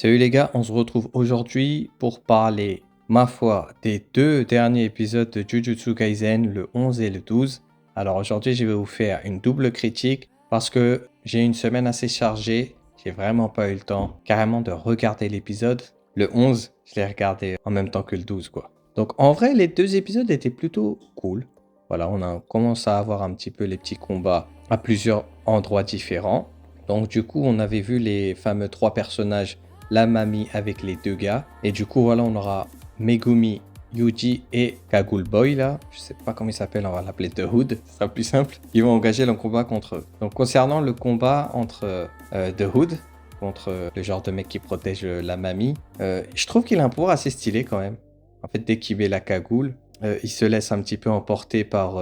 Salut les gars, on se retrouve aujourd'hui pour parler, ma foi, des deux derniers épisodes de Jujutsu Kaisen, le 11 et le 12. Alors aujourd'hui, je vais vous faire une double critique parce que j'ai une semaine assez chargée. J'ai vraiment pas eu le temps carrément de regarder l'épisode. Le 11, je l'ai regardé en même temps que le 12, quoi. Donc en vrai, les deux épisodes étaient plutôt cool. Voilà, on a commencé à avoir un petit peu les petits combats à plusieurs endroits différents. Donc du coup, on avait vu les fameux trois personnages, la mamie avec les deux gars. Et du coup, voilà, on aura Megumi, Yuji et Kagul Boy là. Je sais pas comment il s'appelle, on va l'appeler The Hood, ce sera plus simple. Ils vont engager le combat contre eux. Donc concernant le combat entre The Hood, contre le genre de mec qui protège la mamie, je trouve qu'il a un pouvoir assez stylé quand même. En fait, dès qu'il met la cagoule, il se laisse un petit peu emporter par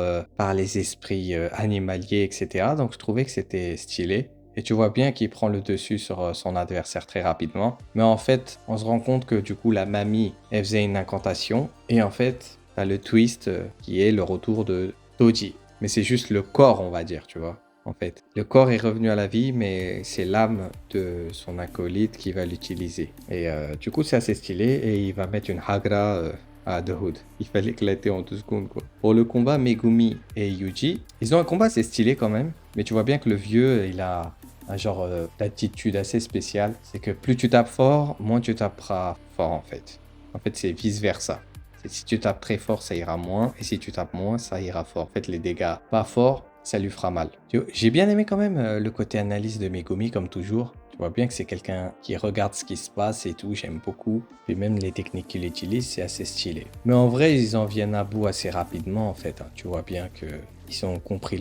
les esprits animaliers, etc. Donc je trouvais que c'était stylé. Et tu vois bien qu'il prend le dessus sur son adversaire très rapidement. Mais en fait, on se rend compte que du coup, la mamie, elle faisait une incantation. Et en fait, t'as le twist qui est le retour de Toji. Mais c'est juste le corps, on va dire, tu vois. En fait, le corps est revenu à la vie, mais c'est l'âme de son acolyte qui va l'utiliser. Et du coup, c'est assez stylé. Et il va mettre une Hagra à The Hood. Il fallait éclater en 2 secondes, quoi. Pour le combat, Megumi et Yuji, ils ont un combat assez stylé quand même. Mais tu vois bien que le vieux, il a un genre d'attitude assez spéciale. C'est que plus tu tapes fort, moins tu taperas fort en fait. En fait, c'est vice-versa. Si tu tapes très fort, ça ira moins. Et si tu tapes moins, ça ira fort. En fait, les dégâts pas forts, ça lui fera mal. J'ai bien aimé quand même le côté analyse de Megumi, comme toujours. Tu vois bien que c'est quelqu'un qui regarde ce qui se passe et tout, j'aime beaucoup. Et même les techniques qu'il utilise, c'est assez stylé. Mais en vrai, ils en viennent à bout assez rapidement en fait. Tu vois bien qu'ils ont compris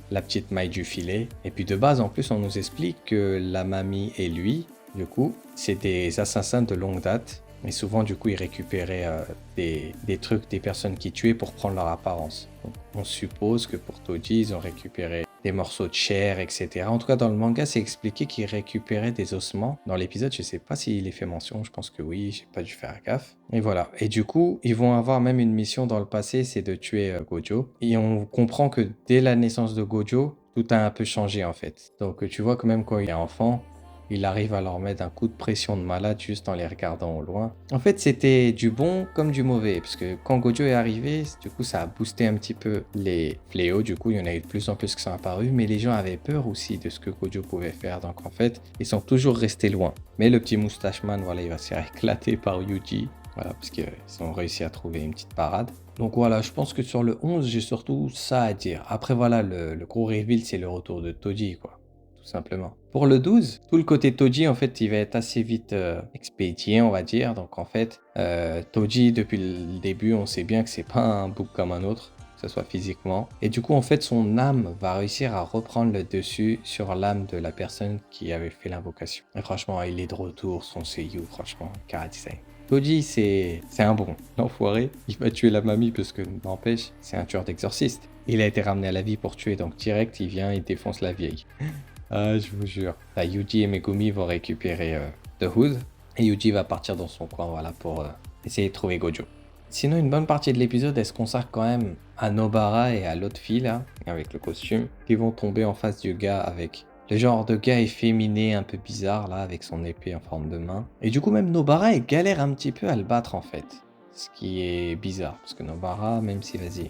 la petite maille du filet. Et puis de base, en plus, on nous explique que la mamie et lui, du coup, c'est des assassins de longue date. Et souvent, du coup, ils récupéraient des trucs des personnes qui tuaient pour prendre leur apparence. Donc, on suppose que pour Toji, ils ont récupéré des morceaux de chair, etc. En tout cas, dans le manga, c'est expliqué qu'ils récupéraient des ossements. Dans l'épisode, je sais pas s'il est fait mention, je pense que oui, j'ai pas dû faire gaffe. Et voilà. Et du coup, ils vont avoir même une mission dans le passé, c'est de tuer Gojo. Et on comprend que dès la naissance de Gojo, tout a un peu changé en fait. Donc tu vois quand même quand il est enfant, il arrive à leur mettre un coup de pression de malade juste en les regardant au loin. En fait, c'était du bon comme du mauvais, parce que quand Gojo est arrivé, du coup, ça a boosté un petit peu les fléaux. Du coup, il y en a eu de plus en plus qui sont apparus, mais les gens avaient peur aussi de ce que Gojo pouvait faire. Donc, en fait, ils sont toujours restés loin. Mais le petit moustache-man, voilà, il va se faire éclater par Yuji. Voilà, parce qu'ils ont réussi à trouver une petite parade. Donc voilà, je pense que sur le 11, j'ai surtout ça à dire. Après, voilà, le gros reveal, c'est le retour de Toji, quoi. Simplement. Pour le 12, tout le côté Toji, en fait, il va être assez vite expédié, on va dire. Donc, en fait, Toji, depuis le début, on sait bien que c'est pas un bouc comme un autre, que ce soit physiquement. Et du coup, en fait, son âme va réussir à reprendre le dessus sur l'âme de la personne qui avait fait l'invocation. Et franchement, il est de retour, son seiyuu, franchement, Kara-design. Toji, c'est un bon. L'enfoiré, il va tuer la mamie parce que, n'empêche, c'est un tueur d'exorciste. Il a été ramené à la vie pour tuer, donc direct, il vient, il défonce la vieille. Ah, je vous jure. Là, Yuji et Megumi vont récupérer The Hood. Et Yuji va partir dans son coin, voilà, pour essayer de trouver Gojo. Sinon, une bonne partie de l'épisode, elle se consacre quand même à Nobara et à l'autre fille, là, avec le costume, qui vont tomber en face du gars avec le genre de gars efféminé un peu bizarre, là, avec son épée en forme de main. Et du coup, même Nobara, elle galère un petit peu à le battre, en fait. Ce qui est bizarre, parce que Nobara, même si, vas-y,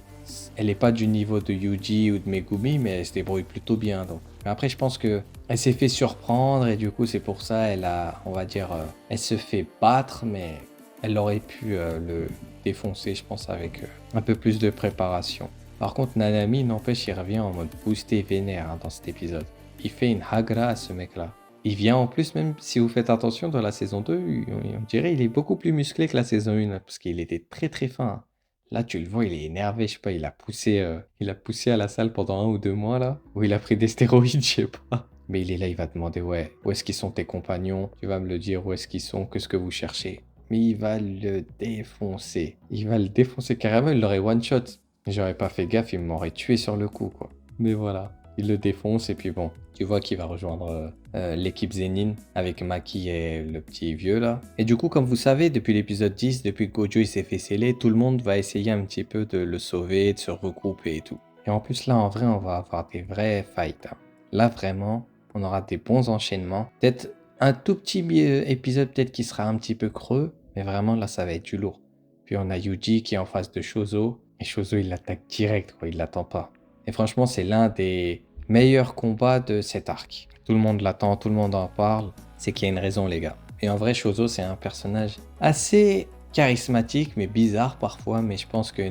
elle n'est pas du niveau de Yuji ou de Megumi, mais elle se débrouille plutôt bien, donc. Mais après, je pense que elle s'est fait surprendre, et du coup, c'est pour ça, elle a, on va dire, elle se fait battre, mais elle aurait pu le défoncer, je pense, avec un peu plus de préparation. Par contre, Nanami, n'empêche, il revient en mode boosté vénère dans cet épisode. Il fait une hagra à ce mec-là. Il vient en plus, même si vous faites attention, dans la saison 2, on dirait il est beaucoup plus musclé que la saison 1, parce qu'il était très très fin. Là, tu le vois, il est énervé, je sais pas, il a poussé à la salle pendant 1 ou 2 mois, là, où il a pris des stéroïdes, je sais pas. Mais il est là, il va te demander, ouais, où est-ce qu'ils sont tes compagnons? Tu vas me le dire, où est-ce qu'ils sont? Qu'est-ce que vous cherchez? Mais il va le défoncer. Il va le défoncer carrément, il l'aurait one-shot. J'aurais pas fait gaffe, il m'aurait tué sur le coup, quoi. Mais voilà, il le défonce et puis bon, tu vois qu'il va rejoindre l'équipe Zenin avec Maki et le petit vieux là. Et du coup, comme vous savez, depuis l'épisode 10, depuis que Gojo il s'est fait sceller, tout le monde va essayer un petit peu de le sauver, de se regrouper et tout. Et en plus là, en vrai, on va avoir des vrais fights, hein. Là, vraiment, on aura des bons enchaînements. Peut-être un tout petit épisode peut-être qui sera un petit peu creux, mais vraiment là ça va être du lourd. Puis on a Yuji qui est en face de Shozo, et Shozo il l'attaque direct, quoi, il l'attend pas. Et franchement c'est l'un des meilleurs combats de cet arc. Tout le monde l'attend, tout le monde en parle, c'est qu'il y a une raison les gars. Et en vrai Shozo c'est un personnage assez charismatique mais bizarre parfois, mais je pense que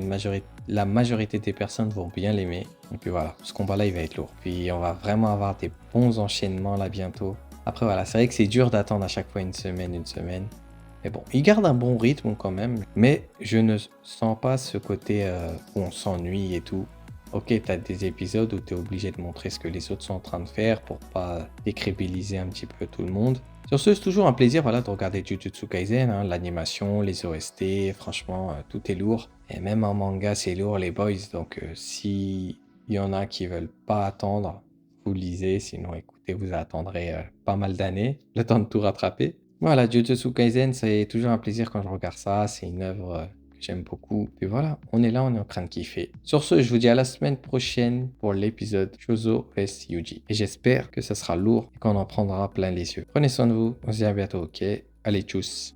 la majorité des personnes vont bien l'aimer. Et puis voilà, ce combat-là il va être lourd. Puis on va vraiment avoir des bons enchaînements là bientôt. Après voilà, c'est vrai que c'est dur d'attendre à chaque fois une semaine. Mais bon, il garde un bon rythme quand même. Mais je ne sens pas ce côté où on s'ennuie et tout. Ok, t'as des épisodes où t'es obligé de montrer ce que les autres sont en train de faire pour pas décrédibiliser un petit peu tout le monde. Sur ce, c'est toujours un plaisir voilà, de regarder Jujutsu Kaisen, hein, l'animation, les OST, franchement, tout est lourd. Et même en manga, c'est lourd les boys. Donc si il y en a qui veulent pas attendre, vous lisez. Sinon, écoutez, vous attendrez pas mal d'années, le temps de tout rattraper. Voilà, Jujutsu Kaisen, c'est toujours un plaisir quand je regarde ça. C'est une œuvre que j'aime beaucoup. Puis voilà, on est là, on est en train de kiffer. Sur ce, je vous dis à la semaine prochaine pour l'épisode Shozo vs Yuji. Et j'espère que ça sera lourd et qu'on en prendra plein les yeux. Prenez soin de vous, on se dit à bientôt, ok? Allez, tchuss!